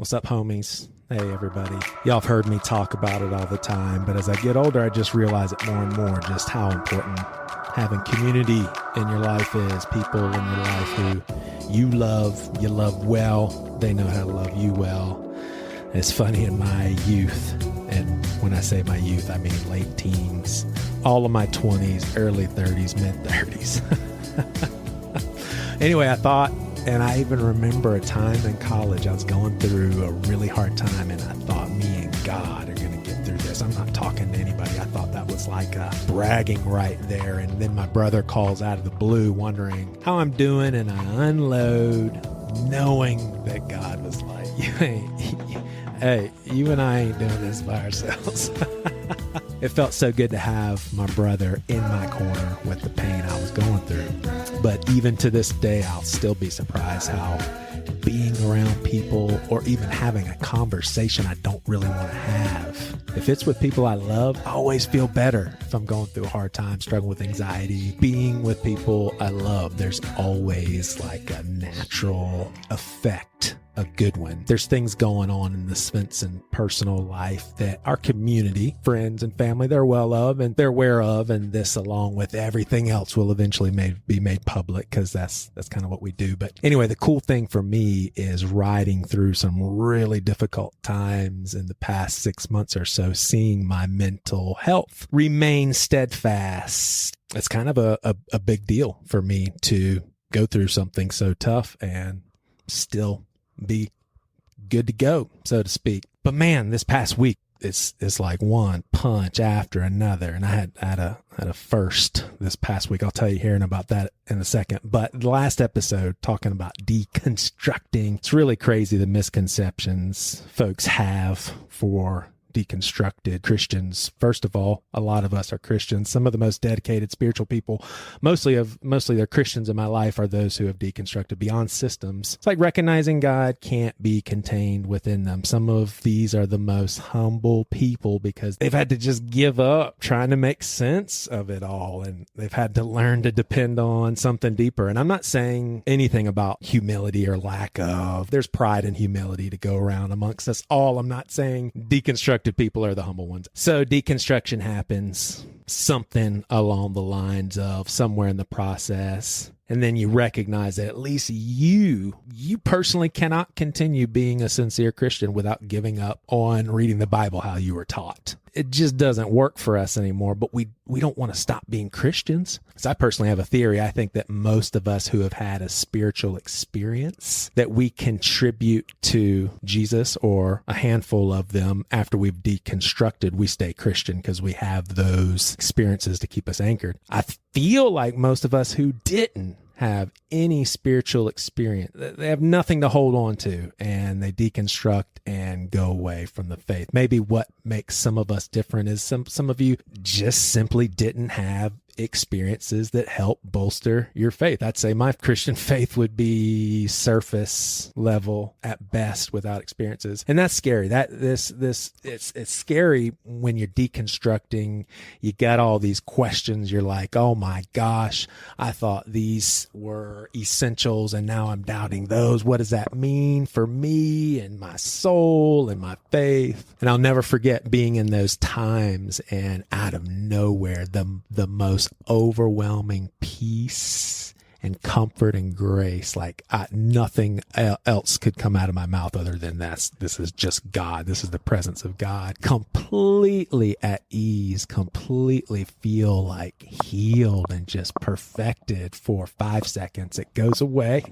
What's up, homies? Hey, everybody. Y'all have heard me talk about it all the time, but as I get older, I just realize it more and more just how important having community in your life is. People in your life who you love well, they know how to love you well. It's funny, in my youth, and when I say my youth, I mean late teens, all of my 20s, early 30s, mid 30s. Anyway, I thought, and I even remember a time in college, I was going through a really hard time, and I thought me and God are going to get through this. I'm not talking to anybody. I thought that was like a bragging right there. And then my brother calls out of the blue wondering how I'm doing, and I unload knowing that God was like, hey, you and I ain't doing this by ourselves. It felt so good to have my brother in my corner with the pain I was going through. But even to this day, I'll still be surprised how being around people or even having a conversation I don't really want to have, if it's with people I love, I always feel better. If I'm going through a hard time, struggling with anxiety, being with people I love, there's always like a natural effect, a good one. There's things going on in the Svendsen personal life that our community, friends and family, they're well of and they're aware of, and this, along with everything else, will eventually be made public, because that's kind of what we do. But anyway, the cool thing for me is riding through some really difficult times in the past 6 months or so, seeing my mental health remain steadfast. It's kind of a big deal for me to go through something so tough and still be good to go, so to speak. But man, this past week, it's like one punch after another. And I had a first this past week. I'll tell you hearing about that in a second. But the last episode, talking about deconstructing, it's really crazy the misconceptions folks have for deconstructed Christians. First of all, a lot of us are Christians. Some of the most dedicated spiritual people, mostly they're Christians in my life, are those who have deconstructed beyond systems. It's like recognizing God can't be contained within them. Some of these are the most humble people because they've had to just give up trying to make sense of it all, and they've had to learn to depend on something deeper. And I'm not saying anything about humility or lack of. There's pride and humility to go around amongst us all. I'm not saying deconstructed people are the humble ones. So deconstruction happens, something along the lines of somewhere in the process. And then you recognize that at least you personally cannot continue being a sincere Christian without giving up on reading the Bible how you were taught. It just doesn't work for us anymore, but we don't want to stop being Christians. So I personally have a theory. I think that most of us who have had a spiritual experience, that we contribute to Jesus, or a handful of them, after we've deconstructed, we stay Christian because we have those experiences to keep us anchored. I feel like most of us who didn't have any spiritual experience, they have nothing to hold on to, and they deconstruct and go away from the faith. Maybe what makes some of us different is some of you just simply didn't have experiences that help bolster your faith. I'd say my Christian faith would be surface level at best without experiences. And that's scary. It's scary when you're deconstructing. You got all these questions. You're like, oh my gosh, I thought these were essentials and now I'm doubting those. What does that mean for me and my soul and my faith? And I'll never forget being in those times, and out of nowhere, the most overwhelming peace and comfort and grace. Like nothing else could come out of my mouth other than this is just God. This is the presence of God. Completely at ease, completely feel like healed and just perfected for 5 seconds. It goes away.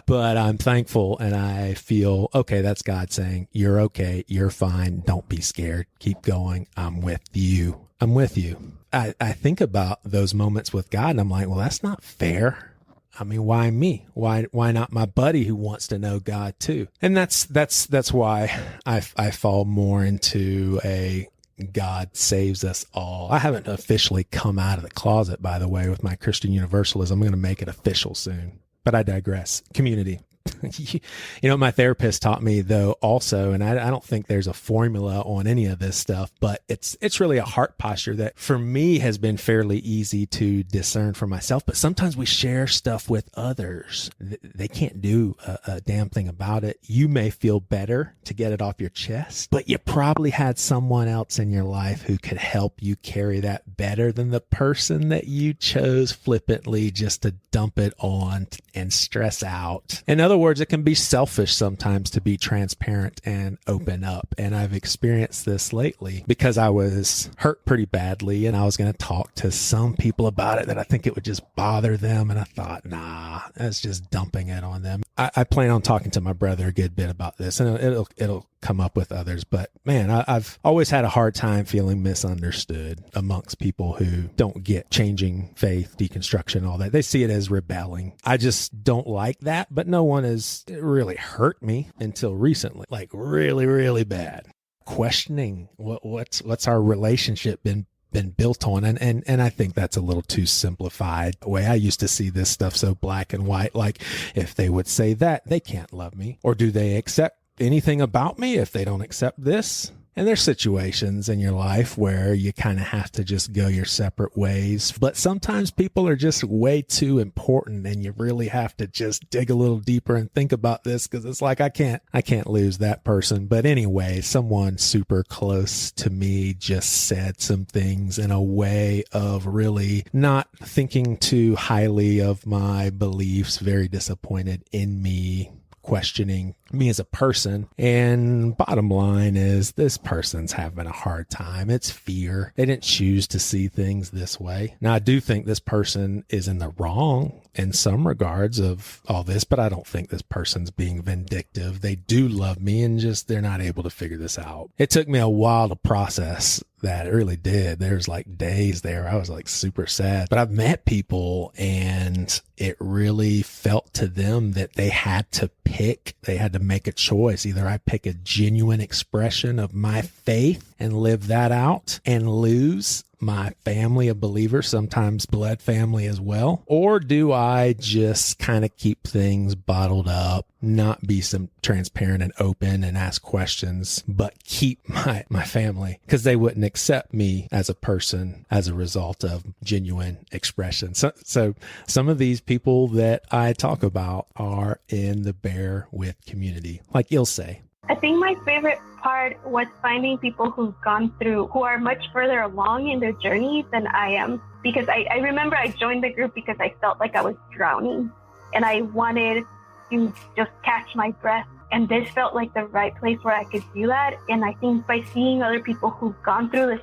But I'm thankful, and I feel, okay, that's God saying, you're okay, you're fine, don't be scared, keep going, I'm with you. I'm with you. I think about those moments with God, and I'm like, well, that's not fair. I mean, why me? Why not my buddy who wants to know God too? And that's why I fall more into a God saves us all. I haven't officially come out of the closet, by the way, with my Christian universalism. I'm going to make it official soon. But I digress. Community. You know, my therapist taught me though also, and I don't think there's a formula on any of this stuff, but it's really a heart posture that for me has been fairly easy to discern for myself. But sometimes we share stuff with others. They can't do a damn thing about it. You may feel better to get it off your chest, but you probably had someone else in your life who could help you carry that better than the person that you chose flippantly just to dump it on and stress out. In other words, it can be selfish sometimes to be transparent and open up. And I've experienced this lately because I was hurt pretty badly and I was going to talk to some people about it that I think it would just bother them. And I thought, nah, that's just dumping it on them. I plan on talking to my brother a good bit about this, and it'll come up with others. But man, I've always had a hard time feeling misunderstood amongst people who don't get changing faith, deconstruction, all that. They see it as rebelling. I just don't like that, but no one has really hurt me until recently, like really, really bad. Questioning what's our relationship been built on. And I think that's a little too simplified. The way I used to see this stuff so black and white, like if they would say that, they can't love me. Or do they accept anything about me if they don't accept this? And there's situations in your life where you kind of have to just go your separate ways. But sometimes people are just way too important and you really have to just dig a little deeper and think about this because it's like, I can't lose that person. But anyway, someone super close to me just said some things in a way of really not thinking too highly of my beliefs, very disappointed in me, questioning me as a person. And bottom line is this person's having a hard time. It's fear. They didn't choose to see things this way. Now, I do think this person is in the wrong in some regards of all this, but I don't think this person's being vindictive. They do love me and just they're not able to figure this out. It took me a while to process that. It really did. There's like days there I was like super sad, but I've met people and it really felt to them that they had to make a choice. Either I pick a genuine expression of my faith and live that out and lose my family of believers, sometimes blood family as well, or do I just kind of keep things bottled up, not be some transparent and open and ask questions, but keep my family because they wouldn't accept me as a person as a result of genuine expression. So some of these people that I talk about are in the Bear With community, like you'll say. I think my favorite part was finding people who are much further along in their journey than I am. Because I remember I joined the group because I felt like I was drowning and I wanted to just catch my breath. And this felt like the right place where I could do that. And I think by seeing other people who've gone through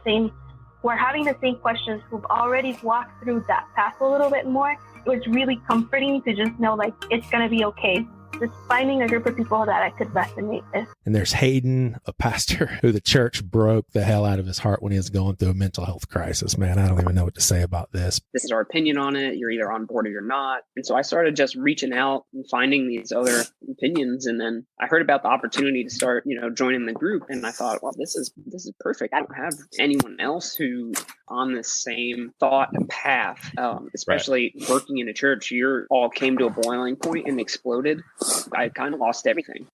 who are having the same questions, who've already walked through that path a little bit more, it was really comforting to just know like it's going to be okay. Just finding a group of people that I could resonate with. And there's Hayden, a pastor who the church broke the hell out of his heart when he was going through a mental health crisis. Man, I don't even know what to say about this. This is our opinion on it. You're either on board or you're not. And so I started just reaching out and finding these other opinions. And then I heard about the opportunity to start, joining the group. And I thought, well, this is perfect. I don't have anyone else who on the same thought and path, especially working in a church. You all came to a boiling point and exploded. I kind of lost everything.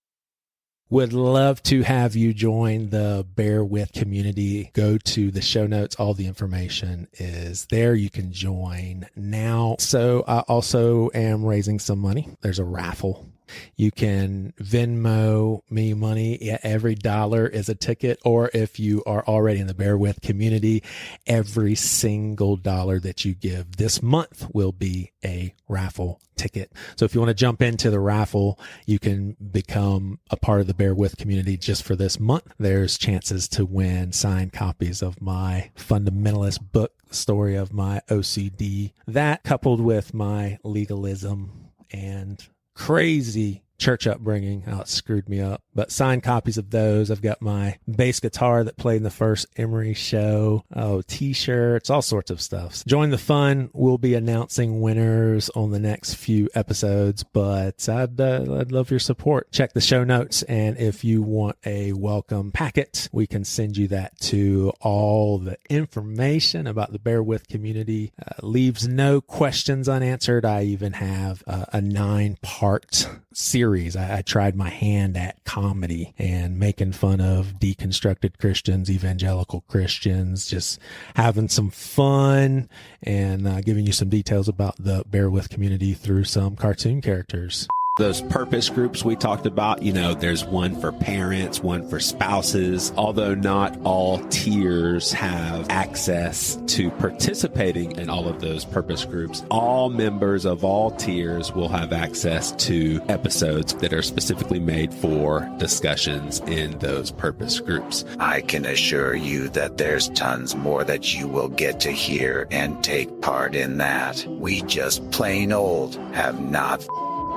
Would love to have you join the Bear With community. Go to the show notes. All the information is there. You can join now. So I also am raising some money. There's a raffle. You can Venmo me money. Every dollar is a ticket. Or if you are already in the Bear With community, every single dollar that you give this month will be a raffle ticket. So if you want to jump into the raffle, you can become a part of the Bear With community just for this month. There's chances to win signed copies of my fundamentalist book, story of my OCD. That coupled with my legalism and crazy church upbringing, how it screwed me up. But signed copies of those. I've got my bass guitar that played in the first Emery show. T-shirts, all sorts of stuff. Join the fun. We'll be announcing winners on the next few episodes, but I'd love your support. Check the show notes, and if you want a welcome packet, we can send you that to all the information about the Bear With community. Leaves no questions unanswered. I even have a 9-part series series, I tried my hand at comedy and making fun of deconstructed Christians, evangelical Christians, just having some fun and giving you some details about the Bear With community through some cartoon characters. Those purpose groups we talked about, there's one for parents, one for spouses. Although not all tiers have access to participating in all of those purpose groups, all members of all tiers will have access to episodes that are specifically made for discussions in those purpose groups. I can assure you that there's tons more that you will get to hear and take part in that. We just plain old have not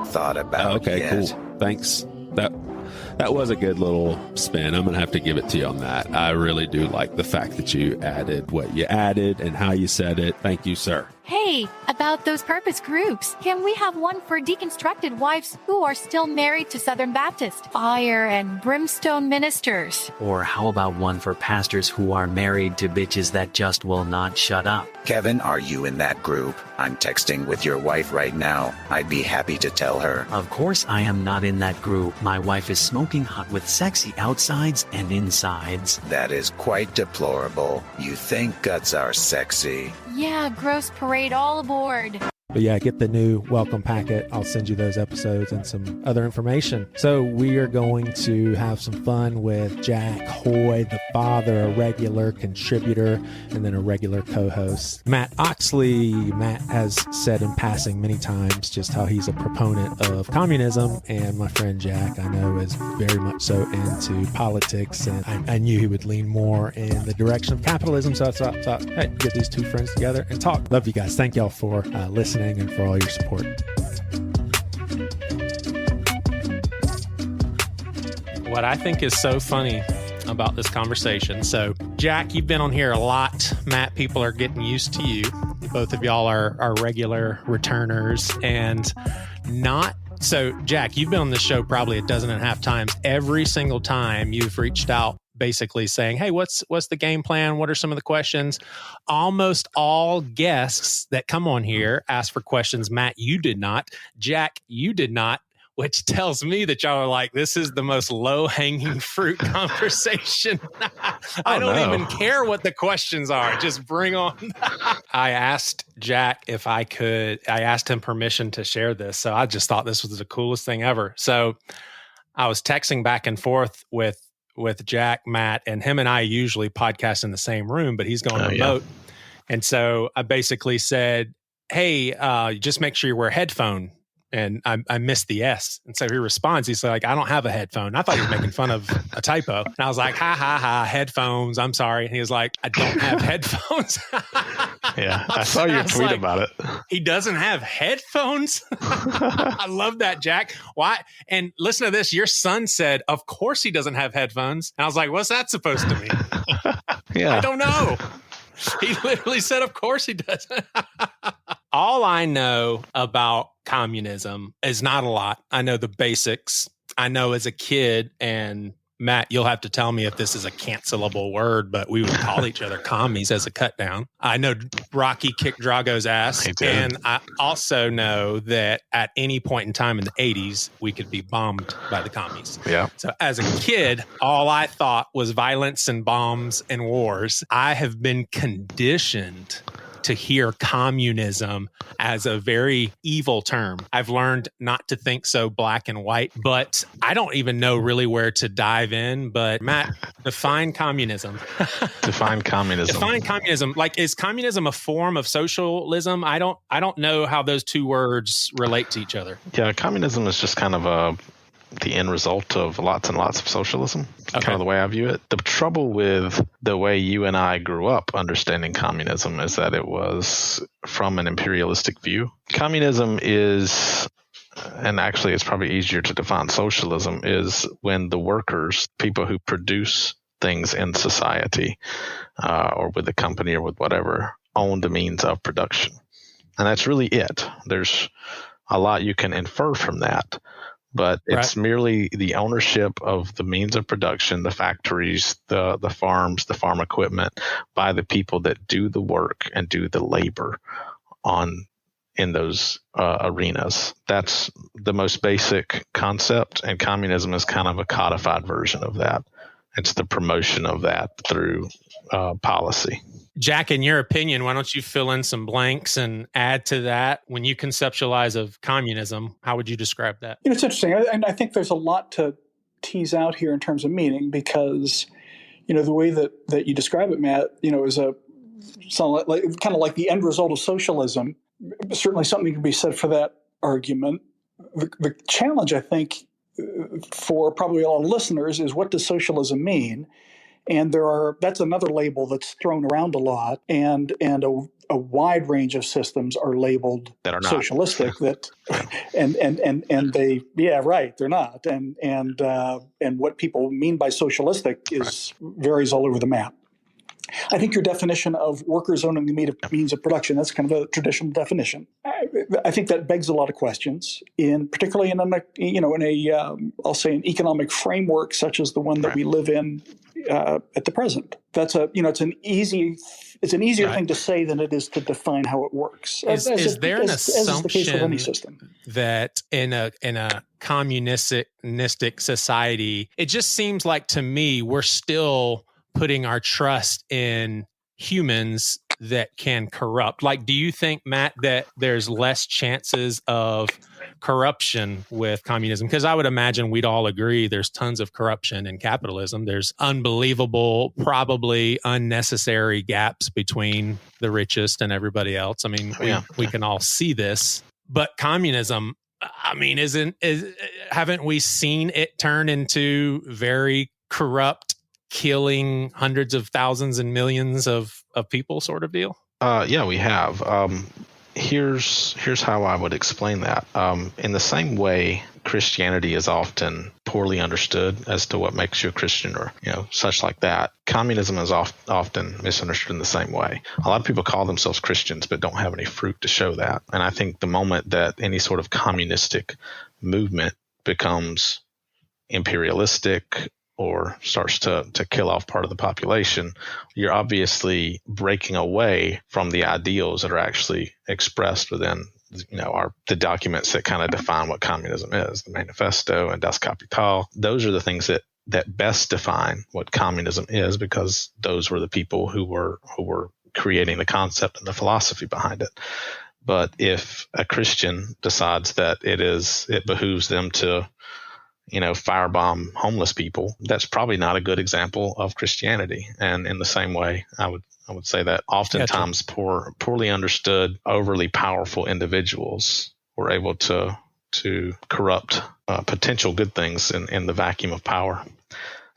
thought about okay, yet. Cool. Thanks. That was a good little spin. I'm going to have to give it to you on that. I really do like the fact that you added what you added and how you said it. Thank you, sir. Hey, about those purpose groups, can we have one for deconstructed wives who are still married to Southern Baptist, fire and brimstone ministers? Or how about one for pastors who are married to bitches that just will not shut up? Kevin, are you in that group? I'm texting with your wife right now. I'd be happy to tell her. Of course I am not in that group. My wife is smoking hot with sexy outsides and insides. That is quite deplorable. You think guts are sexy. Yeah, gross parade all aboard. But yeah, get the new welcome packet. I'll send you those episodes and some other information. So we are going to have some fun with Jack Hoey, the father, a regular contributor, and then a regular co-host. Matt Oxley. Matt has said in passing many times just how he's a proponent of communism. And my friend Jack, I know, is very much so into politics. And I knew he would lean more in the direction of capitalism. So I thought, hey, get these two friends together and talk. Love you guys. Thank y'all for listening and for all your support. What I think is so funny about this conversation. So, Jack, you've been on here a lot. Matt, people are getting used to you. Both of y'all are regular returners and not. So, Jack, you've been on this show probably 12.5 times. Every single time you've reached out basically saying, hey, what's the game plan? What are some of the questions? Almost all guests that come on here ask for questions. Matt, you did not. Jack, you did not, which tells me that y'all are like, this is the most low-hanging fruit conversation. I don't even care what the questions are. Just bring on. I asked Jack if I could. I asked him permission to share this. So I just thought this was the coolest thing ever. So I was texting back and forth with Jack, Matt, and him and I usually podcast in the same room, but he's going remote. Yeah. And so I basically said, hey, just make sure you wear a headphone. And I missed the S. And so he responds, he's like, I don't have a headphone. I thought he was making fun of a typo. And I was like, ha, headphones. I'm sorry. And he was like, I don't have headphones. Yeah, I saw your tweet about it. He doesn't have headphones? I love that, Jack. Why? And listen to this. Your son said, of course he doesn't have headphones. And I was like, what's that supposed to mean? Yeah. I don't know. He literally said, of course he doesn't. All I know about communism is not a lot. I know the basics. I know as a kid, and Matt, you'll have to tell me if this is a cancelable word, but we would call each other commies as a cut down. I know Rocky kicked Drago's ass. And I also know that at any point in time in the 80s, we could be bombed by the commies. Yeah. So as a kid, all I thought was violence and bombs and wars. I have been conditioned to hear communism as a very evil term. I've learned not to think so black and white, but I don't even know really where to dive in. But Matt, define communism. Define communism. Define communism. Like, is communism a form of socialism? I don't know how those two words relate to each other. Yeah, communism is just kind of the end result of lots and lots of socialism. Okay. Kind of the way I view it. The trouble with the way you and I grew up understanding communism is that it was from an imperialistic view. Communism is, and actually it's probably easier to define socialism, is when the workers, people who produce things in society or with a company or with whatever, own the means of production. And that's really it. There's a lot you can infer from that. But it's merely the ownership of the means of production, the factories, the farms, the farm equipment by the people that do the work and do the labor on in those arenas. That's the most basic concept, and communism is kind of a codified version of that. It's the promotion of that through policy. Jack, in your opinion, why don't you fill in some blanks and add to that? When you conceptualize of communism, how would you describe that? It's interesting. And I think there's a lot to tease out here in terms of meaning, because, the way that you describe it, Matt, is kind of like the end result of socialism. Certainly something can be said for that argument. The challenge, I think, for probably a lot of listeners is, what does socialism mean? And that's another label that's thrown around a lot, and a wide range of systems are labeled that are not socialistic. They're not. And what people mean by socialistic varies all over the map. I think your definition of workers owning the means of production, that's kind of a traditional definition. I think that begs a lot of questions, particularly in I'll say an economic framework such as the one that we live in at the present. That's it's an easier thing to say than it is to define how it works. Is there an assumption is the case with any system, that in a communistic society, it just seems like to me we're still putting our trust in humans that can corrupt? Like, do you think, Matt, that there's less chances of corruption with communism? Because I would imagine we'd all agree there's tons of corruption in capitalism. There's unbelievable, probably unnecessary gaps between the richest and everybody else. I mean, we can all see this. But communism, I mean, haven't we seen it turn into very corrupt, killing hundreds of thousands and millions of people sort of deal? Yeah, we have. Here's how I would explain that. In the same way, Christianity is often poorly understood as to what makes you a Christian, or such like that. Communism is often misunderstood in the same way. A lot of people call themselves Christians but don't have any fruit to show that. And I think the moment that any sort of communistic movement becomes imperialistic or starts to kill off part of the population, you're obviously breaking away from the ideals that are actually expressed within the documents that kind of define what communism is, the Manifesto and Das Kapital. Those are the things that best define what communism is, because those were the people who were creating the concept and the philosophy behind it. But if a Christian decides that it behooves them to firebomb homeless people, that's probably not a good example of Christianity. And in the same way, I would say that oftentimes poorly understood, overly powerful individuals were able to corrupt potential good things in the vacuum of power.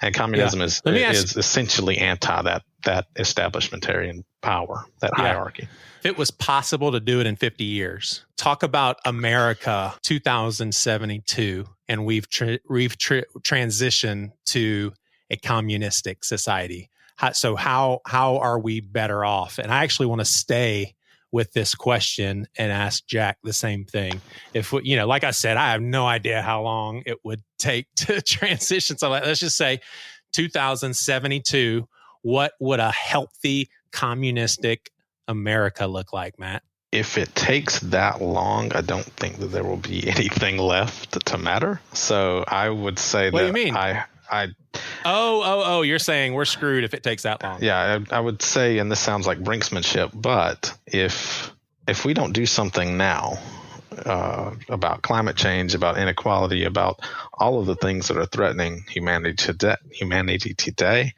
And communism is essentially anti that establishmentarian power, that hierarchy. If it was possible to do it in 50 years, talk about America 2072, and we've transitioned to a communistic society. So how are we better off? And I actually want to stay with this question and ask Jack the same thing. If like I said, I have no idea how long it would take to transition. So let's just say 2072. What would a healthy communistic America look like, Matt? If it takes that long, I don't think that there will be anything left to matter. So I would say what do you mean? You're saying we're screwed if it takes that long. Yeah, I would say, and this sounds like brinksmanship, but if we don't do something now about climate change, about inequality, about all of the things that are threatening humanity today,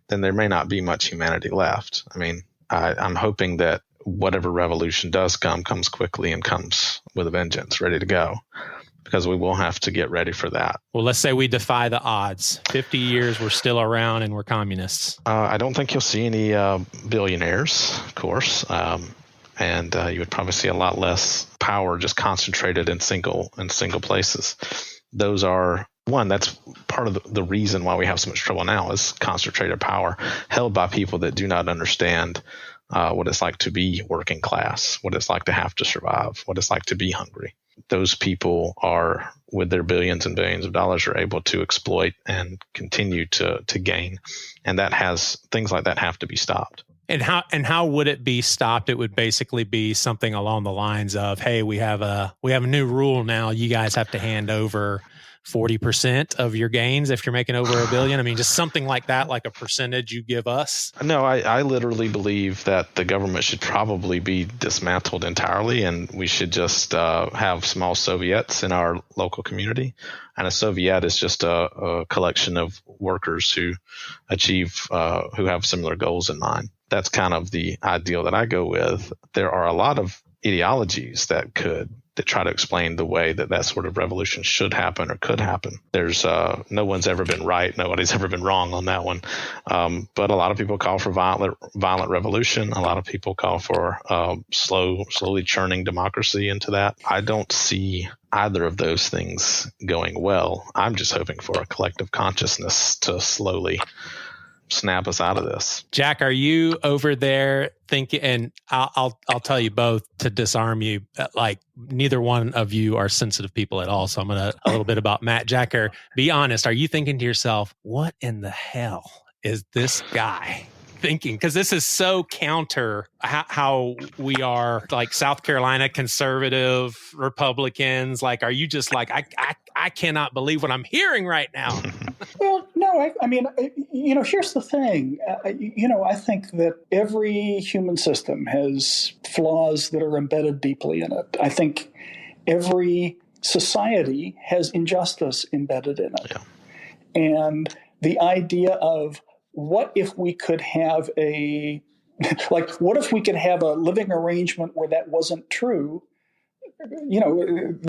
then there may not be much humanity left. I mean, I'm hoping that whatever revolution does comes quickly and comes with a vengeance, ready to go, because we will have to get ready for that. Well, let's say we defy the odds. 50 years, we're still around and we're communists. I don't think you'll see any billionaires, of course. And you would probably see a lot less power just concentrated in single places. Those are that's part of the reason why we have so much trouble now, is concentrated power held by people that do not understand what it's like to be working class, what it's like to have to survive, what it's like to be hungry. Those people are, with their billions and billions of dollars, are able to exploit and continue to gain. And things like that have to be stopped. And how would it be stopped? It would basically be something along the lines of, hey, we have a new rule now. You guys have to hand over 40% of your gains if you're making over $1 billion. I mean, just something like that, like a percentage you give us. No, I literally believe that the government should probably be dismantled entirely, and we should just have small Soviets in our local community. And a Soviet is just a collection of workers who who have similar goals in mind. That's kind of the ideal that I go with. There are a lot of ideologies that try to explain the way that sort of revolution should happen or could happen. There's no one's ever been right. Nobody's ever been wrong on that one. But a lot of people call for violent revolution. A lot of people call for slowly churning democracy into that. I don't see either of those things going well. I'm just hoping for a collective consciousness to slowly snap us out of this. Jack, are you over there thinking, and I'll tell you both to disarm you, like neither one of you are sensitive people at all. So I'm a little bit about Matt. Jack, be honest. Are you thinking to yourself, what in the hell is this guy thinking? Because this is so counter how we are, like South Carolina conservative Republicans. Like, are you just like, I cannot believe what I'm hearing right now? Well, no, I mean, here's the thing. I think that every human system has flaws that are embedded deeply in it. I think every society has injustice embedded in it. Yeah. And the idea of what if we could have what if we could have a living arrangement where that wasn't true?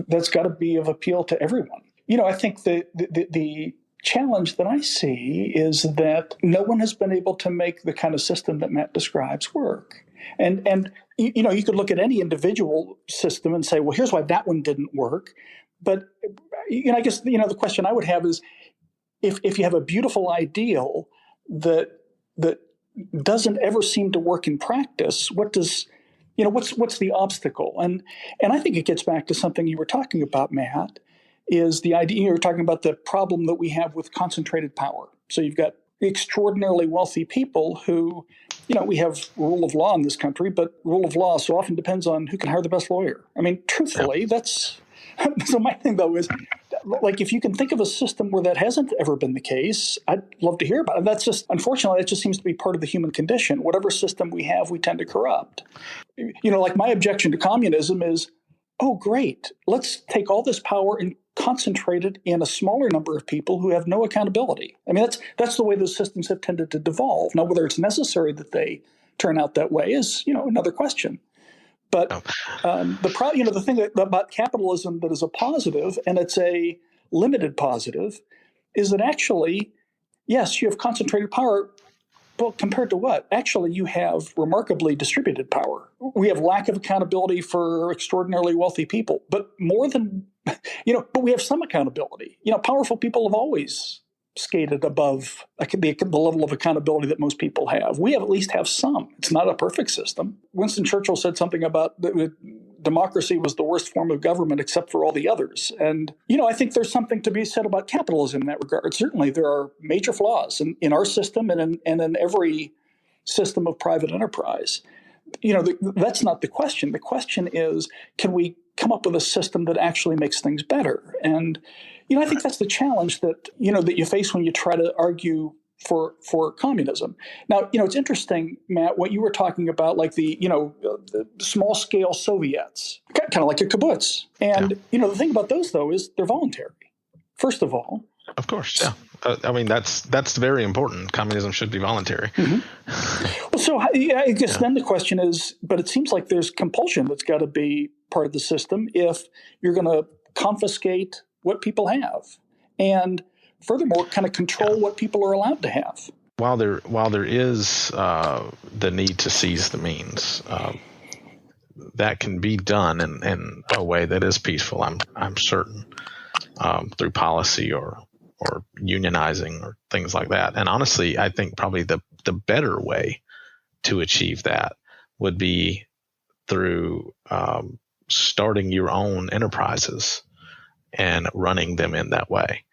That's got to be of appeal to everyone. I think the challenge that I see is that no one has been able to make the kind of system that Matt describes work. And you could look at any individual system and say, well, here's why that one didn't work. But I guess the question I would have is, if you have a beautiful ideal that doesn't ever seem to work in practice, what's the obstacle? And I think it gets back to something you were talking about, Matt, is the idea you were talking about, the problem that we have with concentrated power. So you've got extraordinarily wealthy people who, we have rule of law in this country, but rule of law so often depends on who can hire the best lawyer. I mean, truthfully, that's so my thing though is, like, if you can think of a system where that hasn't ever been the case, I'd love to hear about it. That's just, unfortunately, that just seems to be part of the human condition. Whatever system we have, we tend to corrupt. Like my objection to communism is, oh, great, let's take all this power and concentrate it in a smaller number of people who have no accountability. I mean, that's the way those systems have tended to devolve. Now, whether it's necessary that they turn out that way is, another question. But the thing about capitalism that is a positive, and it's a limited positive, is that actually, yes, you have concentrated power. Well, compared to what? Actually, you have remarkably distributed power. We have lack of accountability for extraordinarily wealthy people, but more than, but we have some accountability. Powerful people have always skated above the level of accountability that most people have. We at least have some. It's not a perfect system. Winston Churchill said something about democracy was the worst form of government except for all the others. And, I think there's something to be said about capitalism in that regard. Certainly there are major flaws in our system and in every system of private enterprise. That's not the question. The question is, can we come up with a system that actually makes things better? And I think that's the challenge that you face when you try to argue for communism. Now, it's interesting, Matt, what you were talking about, like the small scale Soviets, kind of like a kibbutz. And the thing about those though is they're voluntary. First of all, of course, yeah. I mean, that's very important. Communism should be voluntary. Mm-hmm. Well, so I guess then the question is, but it seems like there's compulsion that's got to be part of the system if you're going to confiscate what people have, and furthermore, kind of control what people are allowed to have. While there is the need to seize the means, that can be done in a way that is peaceful. I'm certain through policy or unionizing or things like that. And honestly, I think probably the better way to achieve that would be through starting your own enterprises and running them in that way,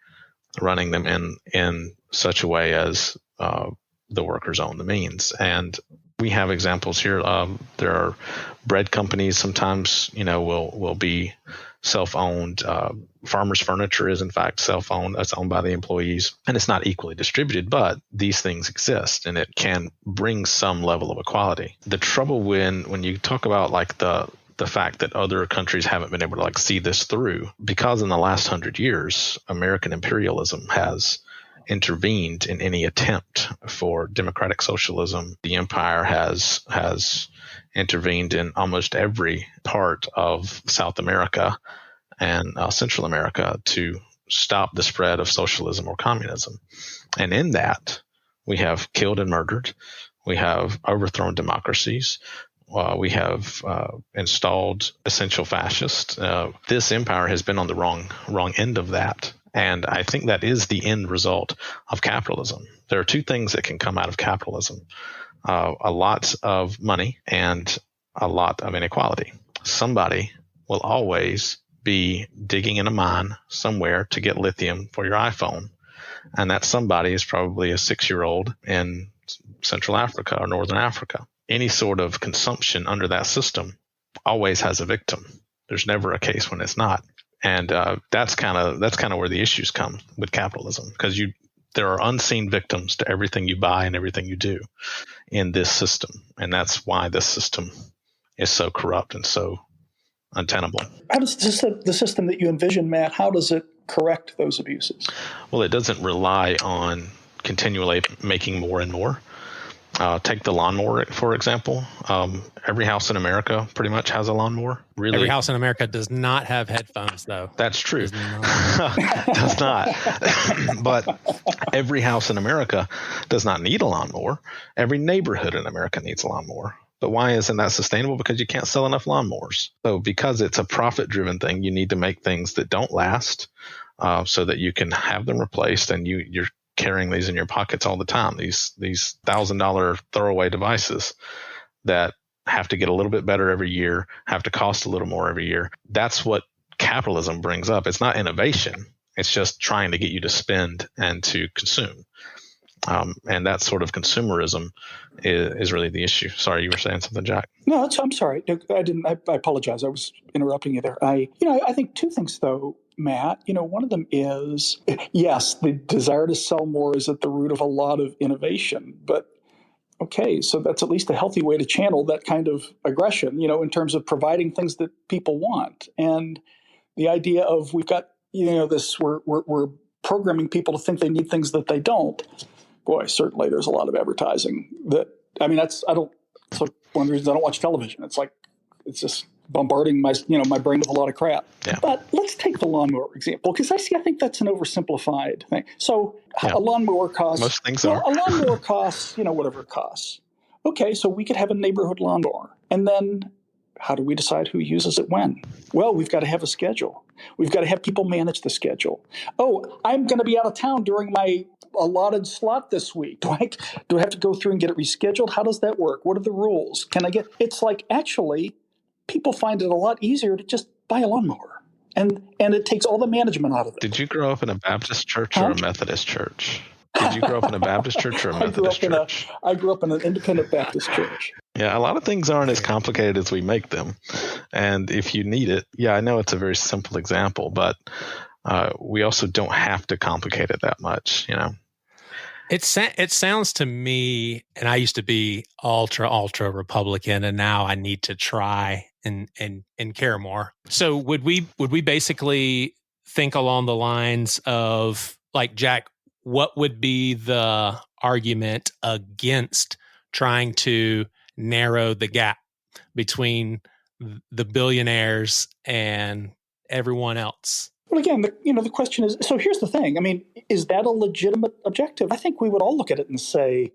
running them in such a way as the workers own the means. And we have examples here. There are bread companies sometimes, will be self-owned. Farmers Furniture is in fact self-owned. That's owned by the employees, and it's not equally distributed, but these things exist, and it can bring some level of equality. The trouble when you talk about like the fact that other countries haven't been able to like see this through, because in the last 100 years, American imperialism has intervened in any attempt for democratic socialism. The empire has intervened in almost every part of South America and Central America to stop the spread of socialism or communism. And in that, we have killed and murdered. We have overthrown democracies. We have installed essential fascists. This empire has been on the wrong end of that. And I think that is the end result of capitalism. There are two things that can come out of capitalism: a lot of money and a lot of inequality. Somebody will always be digging in a mine somewhere to get lithium for your iPhone. And that somebody is probably a 6-year-old in Central Africa or Northern Africa. Any sort of consumption under that system always has a victim. There's never a case when it's not. And that's kind of where the issues come with capitalism, because there are unseen victims to everything you buy and everything you do in this system. And that's why this system is so corrupt and so untenable. How does the system that you envision, Matt, how does it correct those abuses? Well, it doesn't rely on continually making more and more. Take the lawnmower, for example. Every house in America pretty much has a lawnmower. Really, every house in America does not have headphones, though. That's true. Does not. But every house in America does not need a lawnmower. Every neighborhood in America needs a lawnmower. But why isn't that sustainable? Because you can't sell enough lawnmowers. So because it's a profit-driven thing, you need to make things that don't last so that you can have them replaced, and you're carrying these in your pockets all the time, these $1,000 throwaway devices that have to get a little bit better every year, have to cost a little more every year. That's what capitalism brings up. It's not innovation. It's just trying to get you to spend and to consume. And that sort of consumerism is really the issue. Sorry, you were saying something, Jack. No, I'm sorry. I didn't. I apologize. I was interrupting you there. I think two things, though, Matt. One of them is, yes, the desire to sell more is at the root of a lot of innovation. But okay, so that's at least a healthy way to channel that kind of aggression, in terms of providing things that people want. And the idea of we've got, this we're programming people to think they need things that they don't. Boy, certainly there's a lot of advertising that's one of the reasons I don't watch television. It's just bombarding my brain with a lot of crap. Yeah. But let's take the lawnmower example, because I think that's an oversimplified thing. So a lawnmower costs, most things are. A lawnmower costs, whatever it costs. Okay, so we could have a neighborhood lawnmower. And then how do we decide who uses it when? Well, we've got to have a schedule. We've got to have people manage the schedule. Oh, I'm going to be out of town during my allotted slot this week. Do I have to go through and get it rescheduled? How does that work? What are the rules? It's like, actually, people find it a lot easier to just buy a lawnmower. And it takes all the management out of it. Did you grow up in a Baptist church or a Methodist church? Did you grow up in a Baptist church or a Methodist church? I grew up in an independent Baptist church. Yeah, a lot of things aren't as complicated as we make them. And if you need it, I know it's a very simple example, but we also don't have to complicate it that much, It sounds to me, and I used to be ultra Republican, and now I need to try and care more. So would we basically think along the lines of, like, Jack, what would be the argument against trying to narrow the gap between the billionaires and everyone else? Well, again, the question is, so here's the thing. I mean, is that a legitimate objective? I think we would all look at it and say,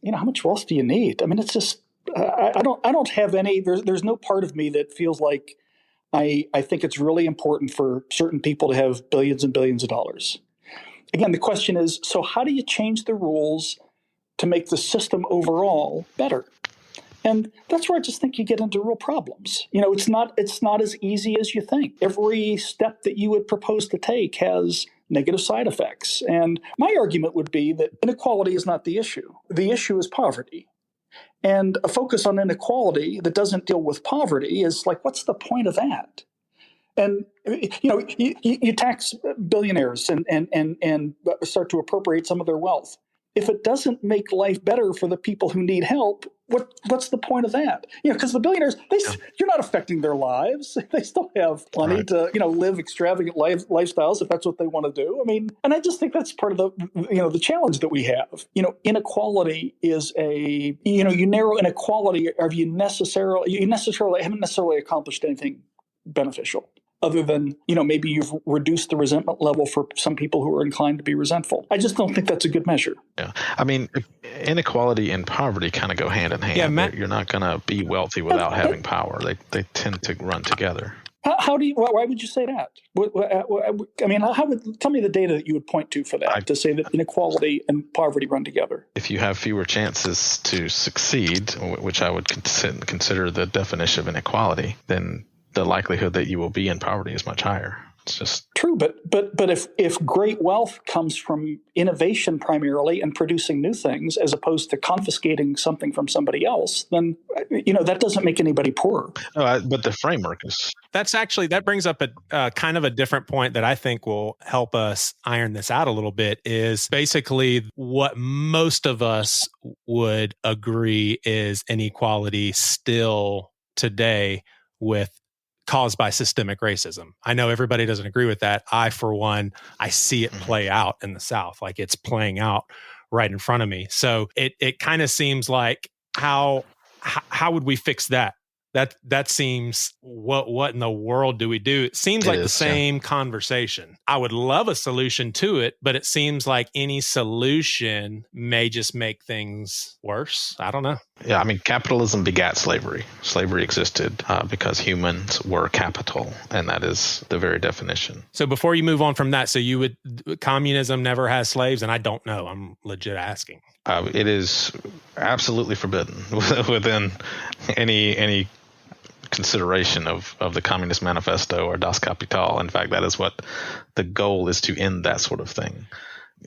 how much wealth do you need? I mean, it's just, I don't have any, there's no part of me that feels like I think it's really important for certain people to have billions and billions of dollars. Again, the question is, so how do you change the rules to make the system overall better? And that's where I just think you get into real problems. It's not as easy as you think. Every step that you would propose to take has negative side effects. And my argument would be that inequality is not the issue. The issue is poverty. And a focus on inequality that doesn't deal with poverty is like, what's the point of that? And you tax billionaires and start to appropriate some of their wealth. If it doesn't make life better for the people who need help, what's the point of that? Because the billionaires, you're not affecting their lives. They still have money to live extravagant lifestyles if that's what they want to do. I mean, and I just think that's part of the challenge that we have. Inequality is you narrow inequality, or you haven't necessarily accomplished anything beneficial, other than, maybe you've reduced the resentment level for some people who are inclined to be resentful. I just don't think that's a good measure. Yeah. I mean, inequality and poverty kind of go hand in hand. Yeah, you're not going to be wealthy without having power. They tend to run together. Why would you say that? I mean, tell me the data that you would point to for that, to say that inequality and poverty run together. If you have fewer chances to succeed, which I would consider the definition of inequality, then the likelihood that you will be in poverty is much higher. It's just true, but if great wealth comes from innovation primarily and producing new things, as opposed to confiscating something from somebody else, then that doesn't make anybody poorer. But the framework is that brings up a kind of a different point that I think will help us iron this out a little bit. Is basically what most of us would agree is inequality still today caused by systemic racism. I know everybody doesn't agree with that. I, for one, I see it play out in the South. Like, it's playing out right in front of me. So it kind of seems like how would we fix that? That seems, what in the world do we do? It seems like the same conversation. I would love a solution to it, but it seems like any solution may just make things worse. I don't know. Yeah, I mean, capitalism begat slavery. Slavery existed because humans were capital, and that is the very definition. So before you move on from that, so communism never has slaves? And I don't know. I'm legit asking. It is absolutely forbidden within any consideration of the Communist Manifesto or Das Kapital. In fact, that is what the goal is, to end that sort of thing.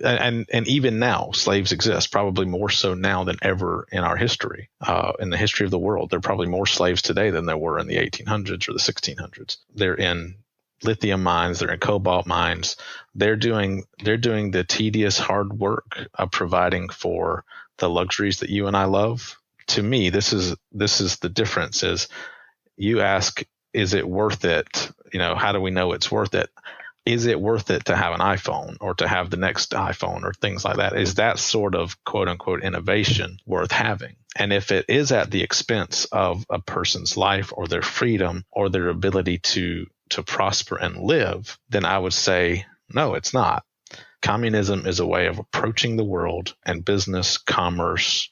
And even now, slaves exist, probably more so now than ever in our history, in the history of the world. There are probably more slaves today than there were in the 1800s or the 1600s. They're in lithium mines, they're in cobalt mines. They're doing the tedious hard work of providing for the luxuries that you and I love. To me, this is the difference. Is you ask, is it worth it? How do we know it's worth it? Is it worth it to have an iPhone or to have the next iPhone or things like that? Is that sort of quote unquote innovation worth having? And if it is at the expense of a person's life or their freedom or their ability to prosper and live, then I would say, no, it's not. Communism is a way of approaching the world and business, commerce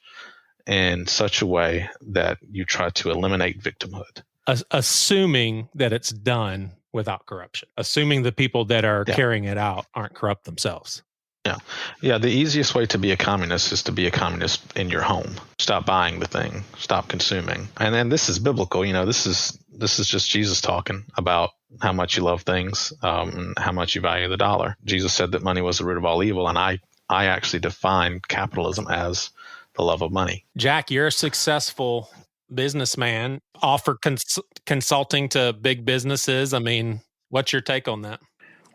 in such a way that you try to eliminate victimhood. Assuming that it's done without corruption, assuming the people that are carrying it out aren't corrupt themselves. Yeah. The easiest way to be a communist is to be a communist in your home. Stop buying the thing. Stop consuming. And then this is biblical. This is just Jesus talking about how much you love things, and how much you value the dollar. Jesus said that money was the root of all evil, and I actually define capitalism as the love of money. Jack, you're a successful businessman, offer consulting to big businesses. I mean, what's your take on that?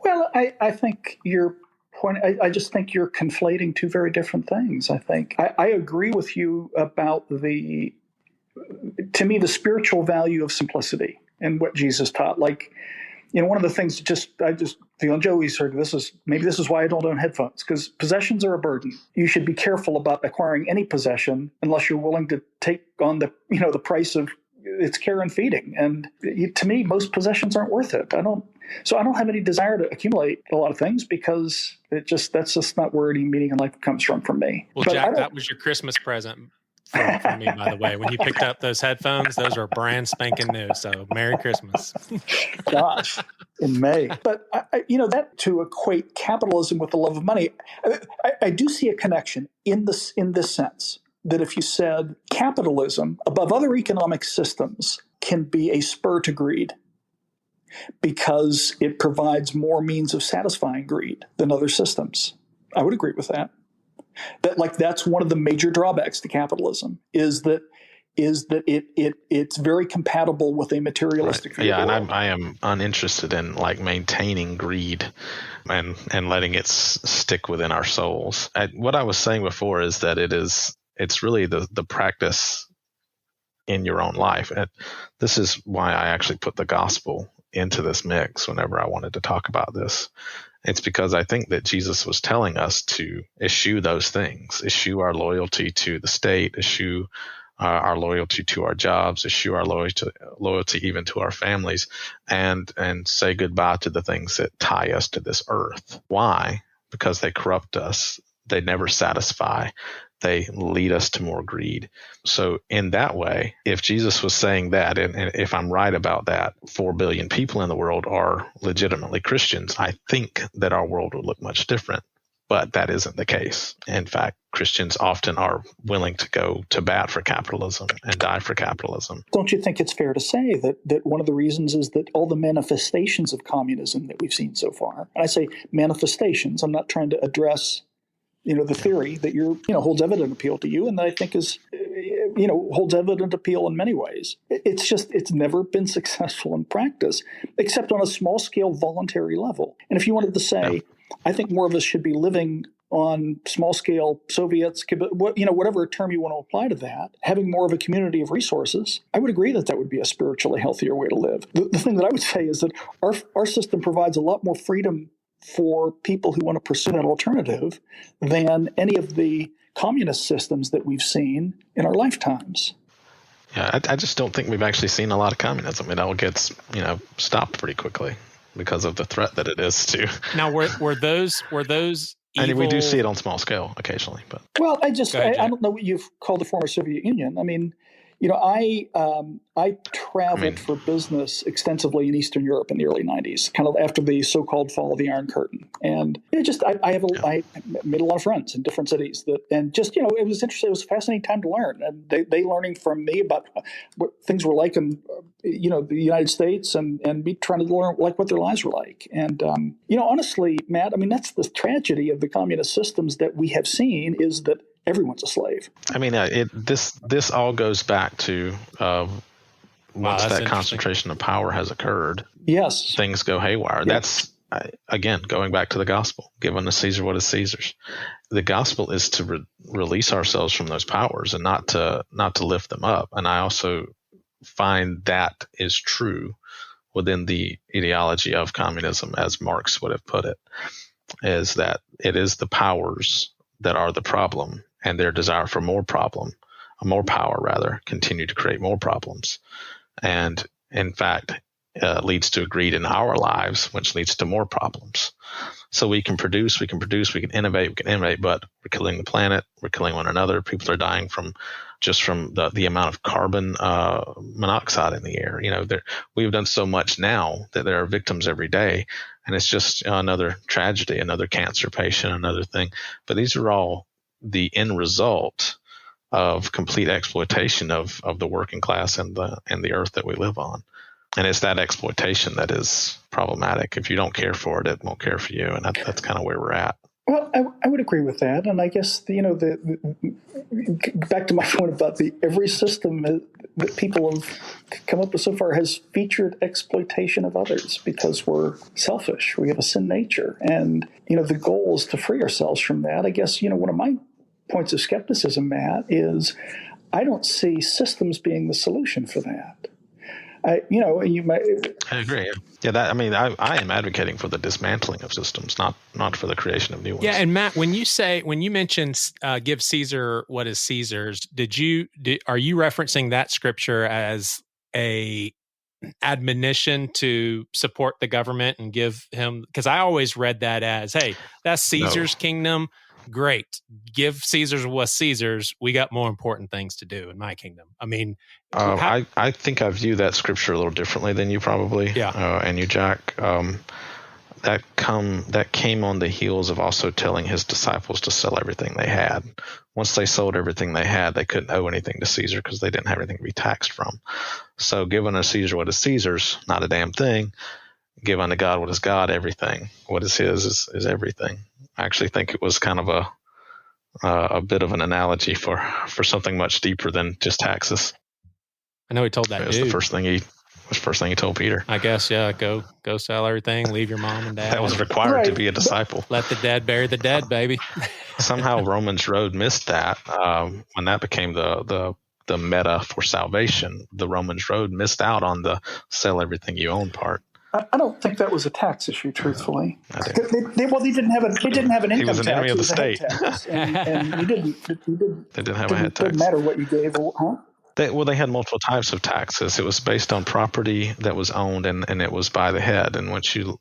Well, I think your point, I just think you're conflating two very different things. I think I agree with you about to me, the spiritual value of simplicity and what Jesus taught. Like, one of the things I just feel, and Joey's heard this is why I don't own headphones, because possessions are a burden. You should be careful about acquiring any possession unless you're willing to take on the price of its care and feeding. And to me, most possessions aren't worth it. I don't have any desire to accumulate a lot of things, because that's just not where any meaning in life comes from me. Well, but Jack, that was your Christmas present from me, by the way. When you picked up those headphones, those are brand spanking new. So Merry Christmas. Gosh, in May. But that to equate capitalism with the love of money, I do see a connection in this sense, that if you said capitalism above other economic systems can be a spur to greed, because it provides more means of satisfying greed than other systems. I would agree with that. That's one of the major drawbacks to capitalism, is that is that it's very compatible with a materialistic view of the world. And I am uninterested in like maintaining greed and letting it stick within our souls. What I was saying before is that it's really the practice in your own life. And this is why I actually put the gospel into this mix whenever I wanted to talk about this. It's because I think that Jesus was telling us to eschew those things, eschew our loyalty to the state, eschew our loyalty to our jobs, eschew our loyalty even to our families, and say goodbye to the things that tie us to this earth. Why? Because they corrupt us. They never satisfy. They lead us to more greed. So in that way, if Jesus was saying that, and if I'm right about that, 4 billion people in the world are legitimately Christians, I think that our world would look much different. But that isn't the case. In fact, Christians often are willing to go to bat for capitalism and die for capitalism. Don't you think it's fair to say that one of the reasons is that all the manifestations of communism that we've seen so far, and I say manifestations, I'm not trying to address the theory that holds evident appeal to you, and that I think is, holds evident appeal in many ways. It's never been successful in practice, except on a small scale voluntary level. And if you wanted to say, I think more of us should be living on small scale Soviets, whatever term you want to apply to that, having more of a community of resources, I would agree that would be a spiritually healthier way to live. The thing that I would say is that our system provides a lot more freedom for people who want to pursue that alternative than any of the communist systems that we've seen in our lifetimes. Yeah, I just don't think we've actually seen a lot of communism. It all gets, stopped pretty quickly because of the threat that it is to. Now, were those evil? I mean, we do see it on small scale occasionally, but. Well, I don't know what you've called the former Soviet Union. I mean, I traveled for business extensively in Eastern Europe in the early 90s, kind of after the so-called fall of the Iron Curtain. And I made a lot of friends in different cities it was interesting. It was a fascinating time to learn. And they learning from me about what things were like in, the United States and me trying to learn like what their lives were like. And, honestly, Matt, I mean, that's the tragedy of the communist systems that we have seen is that everyone's a slave. I mean, this all goes back to once that concentration of power has occurred. Yes, things go haywire. Yes. That's again going back to the gospel. Give unto Caesar what is Caesar's. The gospel is to release ourselves from those powers and not to lift them up. And I also find that is true within the ideology of communism, as Marx would have put it, is that it is the powers that are the problem, and their desire for more power rather, continue to create more problems. And in fact, leads to greed in our lives, which leads to more problems. So we can produce, we can innovate, but we're killing the planet, we're killing one another. People are dying from the amount of carbon monoxide in the air. We've done so much now that there are victims every day, and it's just another tragedy, another cancer patient, another thing. But these are all the end result of complete exploitation of the working class and the earth that we live on. And it's that exploitation that is problematic. If you don't care for it, it won't care for you. And that's kind of where we're at. Well, I would agree with that. And I guess, back to my point about every system that people have come up with so far has featured exploitation of others because we're selfish. We have a sin nature. And, the goal is to free ourselves from that. I guess, one of my points of skepticism, Matt, is I don't see systems being the solution for that. I agree. Yeah, I am advocating for the dismantling of systems, not for the creation of new ones. Yeah, and Matt, when you mentioned give Caesar what is Caesar's, are you referencing that scripture as a admonition to support the government and give him? Because I always read that as, hey, that's Caesar's kingdom. Great. Give Caesar's what's Caesar's. We got more important things to do in my kingdom. I mean, I think I view that scripture a little differently than you probably. Yeah. And you, Jack. That came on the heels of also telling his disciples to sell everything they had. Once they sold everything they had, they couldn't owe anything to Caesar because they didn't have anything to be taxed from. So give unto Caesar what is Caesar's, not a damn thing. Give unto God what is God, everything. What is his is everything. I actually think it was kind of a bit of an analogy for something much deeper than just taxes. I know he told that It was dude. the first thing he told Peter. I guess, yeah, go sell everything, leave your mom and dad. That was required to be a disciple. Let the dead bury the dead, baby. Somehow Romans Road missed that. When that became the meta for salvation, the Romans Road missed out on the sell everything you own part. I don't think that was a tax issue, truthfully. I do. They didn't have an income tax. He was an enemy of the state. And you didn't. They didn't have a head tax. It didn't matter what you gave, huh? They had multiple types of taxes. It was based on property that was owned, and it was by the head. And once you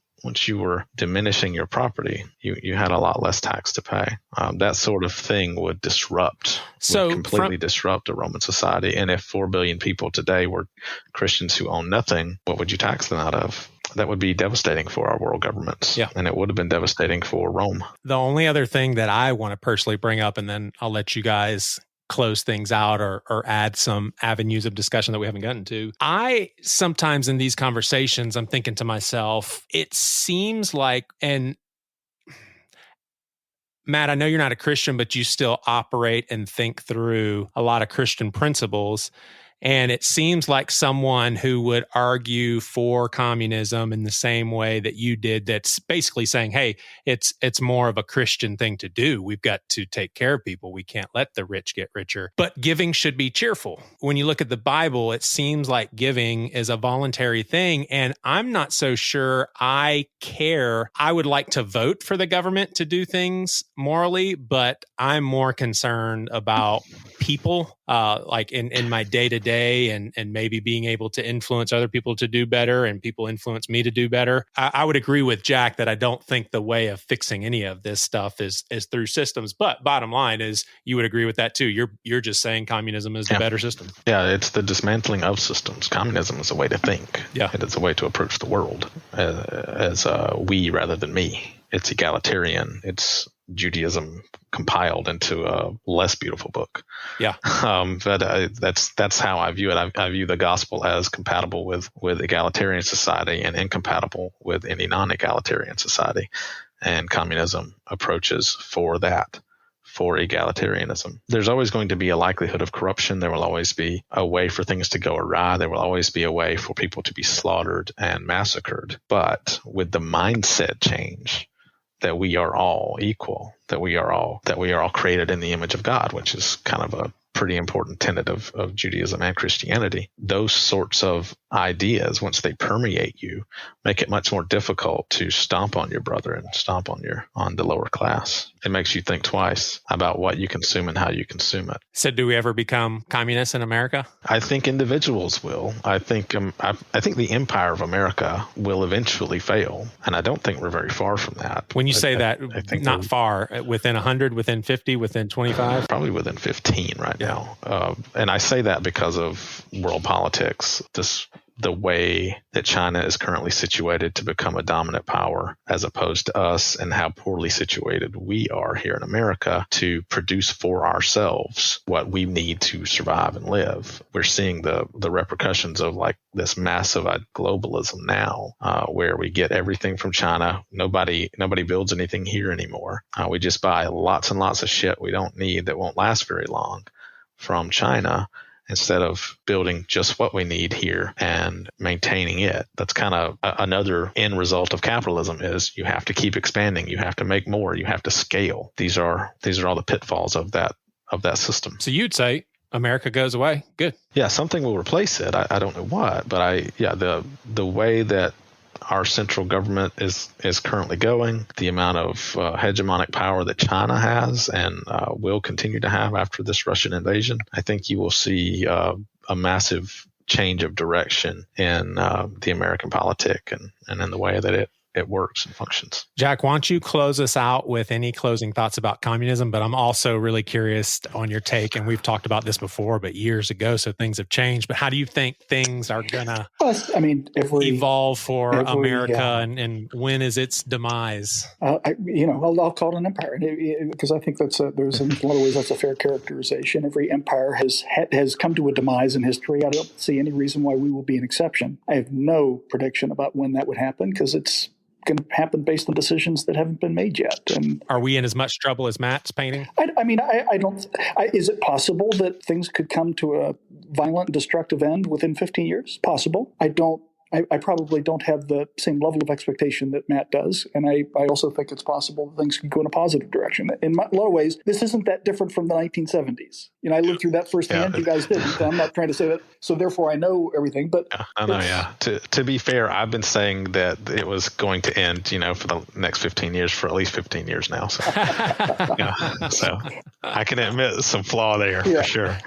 were diminishing your property, you had a lot less tax to pay. That sort of thing would completely disrupt a Roman society. And if 4 billion people today were Christians who own nothing, what would you tax them out of? That would be devastating for our world governments. Yeah. And it would have been devastating for Rome. The only other thing that I want to personally bring up, and then I'll let you guys close things out or add some avenues of discussion that we haven't gotten to. I sometimes in these conversations, I'm thinking to myself, it seems like, and Matt, I know you're not a Christian, but you still operate and think through a lot of Christian principles. And it seems like someone who would argue for communism in the same way that you did, that's basically saying, hey, it's more of a Christian thing to do. We've got to take care of people. We can't let the rich get richer. But giving should be cheerful. When you look at the Bible, it seems like giving is a voluntary thing. And I'm not so sure I care. I would like to vote for the government to do things morally, but I'm more concerned about people, like in my day-to-day and maybe being able to influence other people to do better and people influence me to do better. I would agree with Jack that I don't think the way of fixing any of this stuff is through systems. But bottom line is you would agree with that too. You're just saying communism is the better system. Yeah, it's the dismantling of systems. Communism is a way to think. Yeah. It is a way to approach the world as we rather than me. It's egalitarian. It's Judaism compiled into a less beautiful book. Yeah. But that's how I view it. I view the gospel as compatible with egalitarian society and incompatible with any non-egalitarian society. And communism approaches for egalitarianism. There's always going to be a likelihood of corruption. There will always be a way for things to go awry. There will always be a way for people to be slaughtered and massacred. But with the mindset change, that we are all equal, that we are all created in the image of God, which is kind of a pretty important tenet of Judaism and Christianity. Those sorts of ideas, once they permeate you, make it much more difficult to stomp on your brother and stomp on the lower class. It makes you think twice about what you consume and how you consume it. So do we ever become communists in America? I think individuals will. I think the empire of America will eventually fail, and I don't think we're very far from that. When you say that, I think not far, within 100, within 50, within 25? Probably within 15 right now. And I say that because of world politics, the way that China is currently situated to become a dominant power as opposed to us, and how poorly situated we are here in America to produce for ourselves what we need to survive and live. We're seeing the repercussions of like this massive globalism now, where we get everything from China. Nobody builds anything here anymore. We just buy lots and lots of shit we don't need that won't last very long from China, instead of building just what we need here and maintaining it. That's kind of another end result of capitalism is you have to keep expanding. You have to make more. You have to scale. These are all the pitfalls of that system. So you'd say America goes away. Good. Yeah, something will replace it. I don't know what, but the way that our central government is currently going, the amount of hegemonic power that China has and will continue to have after this Russian invasion, I think you will see a massive change of direction in the American politic and in the way that it works and functions. Jack, why don't you close us out with any closing thoughts about communism? But I'm also really curious on your take, and we've talked about this before, but years ago, so things have changed. But how do you think things are going to evolve for America, and when is its demise? I'll call it an empire, because I think there's in a lot of ways that's a fair characterization. Every empire has come to a demise in history. I don't see any reason why we will be an exception. I have no prediction about when that would happen, because it's going to happen based on decisions that haven't been made yet. And are we in as much trouble as Matt's painting? I don't. Is it possible that things could come to a violent, destructive end within 15 years? Possible. I probably don't have the same level of expectation that Matt does. And I also think it's possible that things could go in a positive direction. In a lot of ways, this isn't that different from the 1970s. I lived through that firsthand. Yeah. You guys didn't. I'm not trying to say that. So therefore, I know everything. But I know, yeah. To be fair, I've been saying that it was going to end, for the next 15 years, for at least 15 years now. So, so I can admit some flaw there for sure.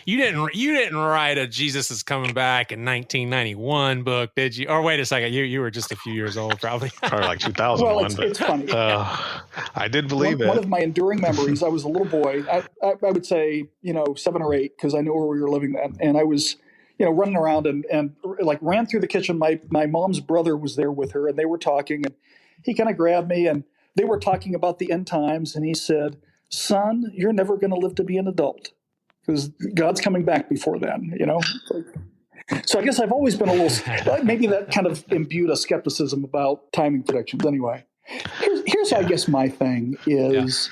You didn't write a Jesus is Coming Back in 1991 book, did you? Or wait a second, you were just a few years old, probably. Probably like 2001. Well, it's funny. I did believe it. One of my enduring memories, I was a little boy. I would say, 7 or 8, because I knew where we were living then. And I was, running around and like ran through the kitchen. My mom's brother was there with her, and they were talking, and he kind of grabbed me, and they were talking about the end times, and he said, "Son, you're never going to live to be an adult, because God's coming back before then." So I guess I've always been a little, maybe that kind of imbued a skepticism about timing predictions. Anyway, here's I guess my thing is,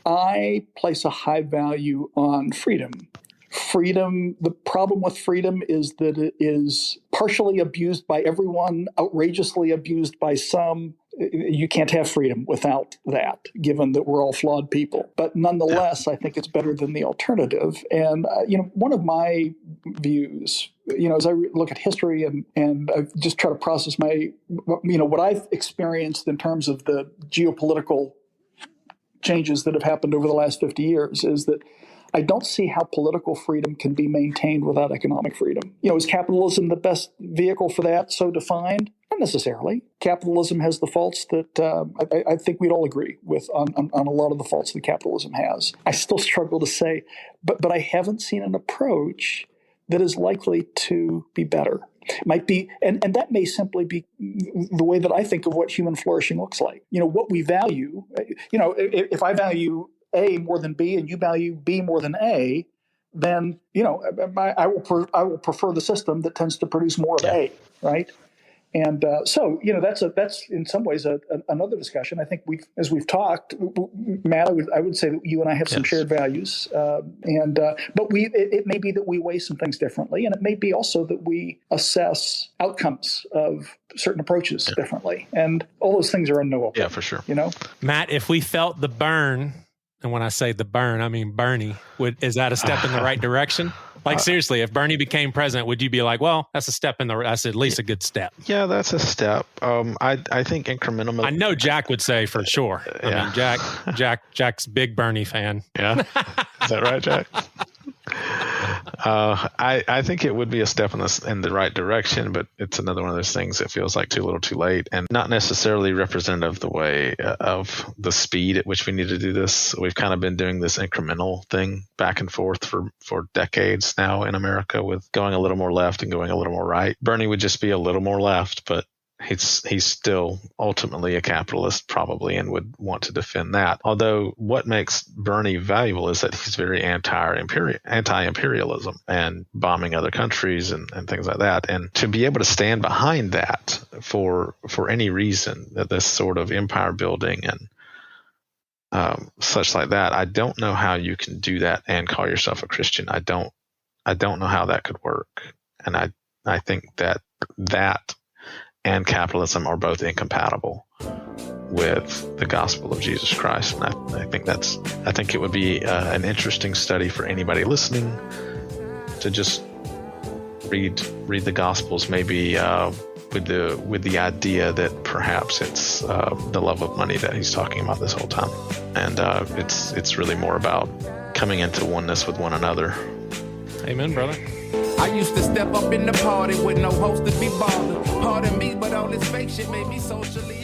I place a high value on freedom. Freedom, the problem with freedom is that it is partially abused by everyone, outrageously abused by some. You can't have freedom without that, given that we're all flawed people. But nonetheless, I think it's better than the alternative. And, one of my views, as I look at history and I just try to process what I've experienced in terms of the geopolitical changes that have happened over the last 50 years, is that I don't see how political freedom can be maintained without economic freedom. Is capitalism the best vehicle for that, so defined? Not necessarily. Capitalism has the faults that I think we'd all agree with on a lot of the faults that capitalism has. I still struggle to say, but I haven't seen an approach that is likely to be better. It might be, and that may simply be the way that I think of what human flourishing looks like. What we value. If I value A more than B and you value B more than A, then I will prefer the system that tends to produce more of A, right? And so that's in some ways another discussion. I think as we've talked, Matt, I would say that you and I have some shared values, but it may be that we weigh some things differently, and it may be also that we assess outcomes of certain approaches differently, and all those things are unknowable. Yeah, for sure. Matt, if we felt the burn. And when I say the burn, I mean Bernie. Is that a step in the right direction? Like seriously, if Bernie became president, would you be like, well, that's that's at least a good step? Yeah, that's a step. I think incremental. I know Jack would say for sure. I mean, Jack's big Bernie fan. Yeah, is that right, Jack? I think it would be a step in the right direction, but it's another one of those things that feels like too little too late, and not necessarily representative of the way of the speed at which we need to do this. We've kind of been doing this incremental thing back and forth for decades now in America, with going a little more left and going a little more right. Bernie would just be a little more left, but he's still ultimately a capitalist probably, and would want to defend that. Although what makes Bernie valuable is that he's very anti-imperialism and bombing other countries and things like that. And to be able to stand behind that for any reason, that this sort of empire building and such like that, I don't know how you can do that and call yourself a Christian. I don't know how that could work. And I think that and capitalism are both incompatible with the gospel of Jesus Christ. And I think it would be an interesting study for anybody listening to just read the gospels, maybe with the idea that perhaps it's the love of money that he's talking about this whole time, and it's really more about coming into oneness with one another. Amen, brother. I used to step up in the party with no host to be bothered. Pardon me, but all this fake shit made me socially